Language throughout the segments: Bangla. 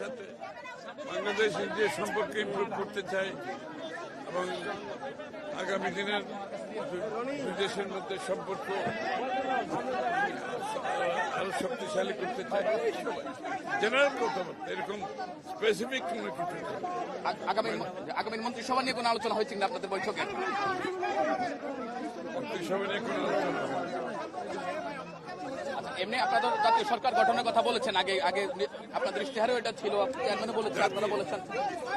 সাথে বাংলাদেশের যে সম্পর্ক ইমপ্রুভ করতে চাই এবং আগামী দিনের দুই দেশের মধ্যে সম্পর্ক আরো শক্তিশালী করতে চাই। জেনারেল কথাবার্তা, এরকম স্পেসিফিক কোনো কিছু নেই। আগামী মন্ত্রিসভা নিয়ে কোনো আলোচনা হয়েছে কিনা আপনাদের বৈঠকে? মন্ত্রিসভা নিয়ে কোনো আলোচনা হয়নি। এমনি আপনাদের জাতীয় সরকার গঠনের কথা বলেছেন, আগে আগে আপনাদের ইশতেহারেও এটা ছিল, চেয়ারম্যানও বলেছেন, আপনারা বলেছেন।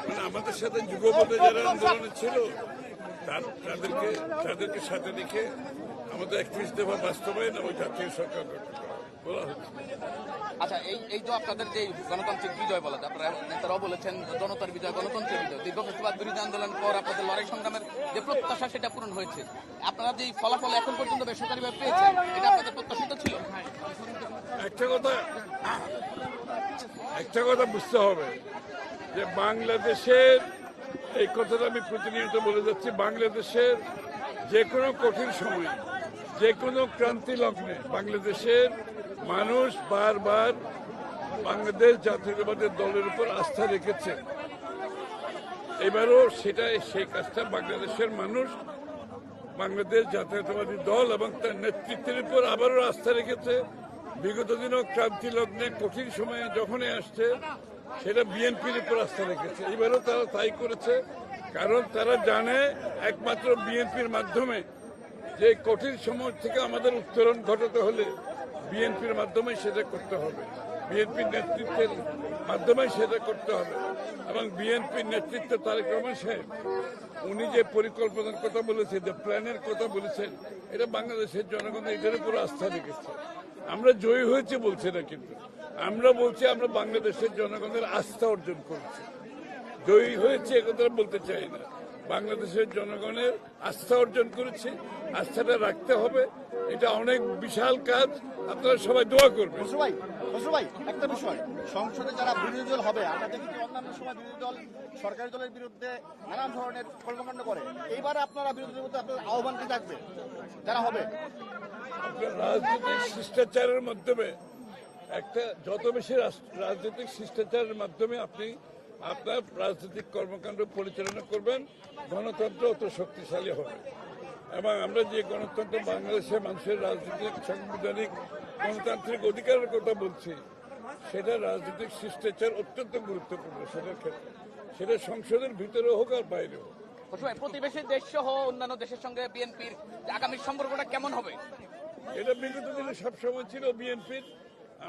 মানে আমাদের সাথে যুগপথে যারা আন্দোলনে ছিল তাদেরকে সাথে রেখে আমাদের 31 দফা বাস্তবায়ন এবং জাতীয় সরকার গঠন করা বলা হচ্ছে। আচ্ছা, এই তো আপনাদের যে গণতান্ত্রিক বিজয় বলা যায়, আপনারা নেতারাও বলেছেন জনতার বিজয়, গণতন্ত্রের বিজয়। দীর্ঘ ফেসিবাদ বিরোধী আন্দোলনের পর আপনাদের লড়াই সংগ্রামের যে প্রত্যাশা সেটা পূরণ হয়েছে। আপনারা যে ফলাফল এখন পর্যন্ত বেসরকারিভাবে পেয়েছেন, এটা আপনাদের প্রত্যাশিত ছিল? একটা কথা বুঝতে হবে যে বাংলাদেশের, এই কথাটা আমি প্রতিনিয়ত বলে যাচ্ছি, বাংলাদেশের যে কোনো কঠিন সময়, যে কোনো ক্রান্তি লগ্নে বাংলাদেশের মানুষ বারবার বাংলাদেশ জাতীয়তাবাদী দলের উপর আস্থা রেখেছে। এবারও সেই কাজটা বাংলাদেশের মানুষ বাংলাদেশ জাতীয়তাবাদী দল এবং তার নেতৃত্বের উপর আবারও আস্থা রেখেছে। বিগত দিনও ক্রান্তি লগ্নে কঠিন সময়ে যখনই আসছে সেটা বিএনপির উপর আস্থা রেখেছে। এবারও তারা তাই করেছে, কারণ তারা জানে একমাত্র বিএনপির মাধ্যমে যে কঠিন সময় থেকে আমাদের উত্তরণ ঘটাতে হলে বিএনপির মাধ্যমে সেটা করতে হবে, বিএনপির নেতৃত্বের মাধ্যমে সেটা করতে হবে। এবং বিএনপির নেতৃত্ব তারেক রহমান সাহেব উনি যে পরিকল্পনার কথা বলেছেন, যে প্ল্যানের কথা বলেছেন, এটা বাংলাদেশের জনগণ এটার উপর আস্থা রেখেছে। আমরা জয়ী হয়েছে বলছি না, কিন্তু আমরা বলছি আমরা বাংলাদেশের জনগণের আস্থা অর্জন করেছি। জয়ী হয়েছে একথা বলতে চাই না, বাংলাদেশের জনগণের আস্থা অর্জন করেছে। আস্থাটা রাখতে হবে, এটা অনেক বিশাল কাজ। আপনারা সবাই দোয়া করবেন। ভাই, একটা বিষয়, সংসদে যারা বিরোধী দল হবে, আমরা দেখি যে অন্যান্য সময় বিরোধী দল সরকারি দলের বিরুদ্ধে নানান ধরনের কর্মকাণ্ড করে। এইবারে আপনারা বিরোধী দলের আপনার আহ্বান কি থাকবে যারা হবে? রাজনৈতিক শিষ্টাচারের মাধ্যমে যত বেশি রাজনৈতিক শিষ্টাচারের মাধ্যমে আপনি আপনার রাজনৈতিক কর্মকাণ্ড পরিচালনা করবেন, গণতন্ত্র অত শক্তিশালী হবে। এবং আমরা যে গণতন্ত্র, বাংলাদেশের মানুষের রাজনৈতিক, সাংবিধানিক, গণতান্ত্রিক অধিকারের কথা বলছি, সেটা রাজনৈতিক শিষ্টাচার অত্যন্ত গুরুত্বপূর্ণ। সেটার ক্ষেত্রে সেটা সংসদের ভিতরে হোক আর বাইরে হোক। প্রতিবেশী দেশ সহ অন্যান্য দেশের সঙ্গে বিএনপির আগামী সম্পর্কটা কেমন হবে? এটা বিগত দিনে সবসময় ছিল বিএনপির।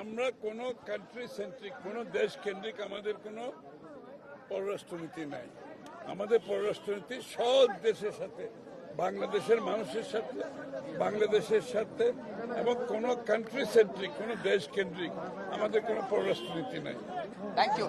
আমরা কোনো কান্ট্রি সেন্ট্রিক, কোনো দেশ কেন্দ্রিক আমাদের কোনো পররাষ্ট্রনীতি নাই। আমাদের পররাষ্ট্রনীতি সব দেশের সাথে, বাংলাদেশের মানুষের সাথে, বাংলাদেশের সাথে, এবং কোনো কান্ট্রি সেন্ট্রিক, কোনো দেশ কেন্দ্রিক আমাদের কোনো পররাষ্ট্রনীতি নাই। Thank you.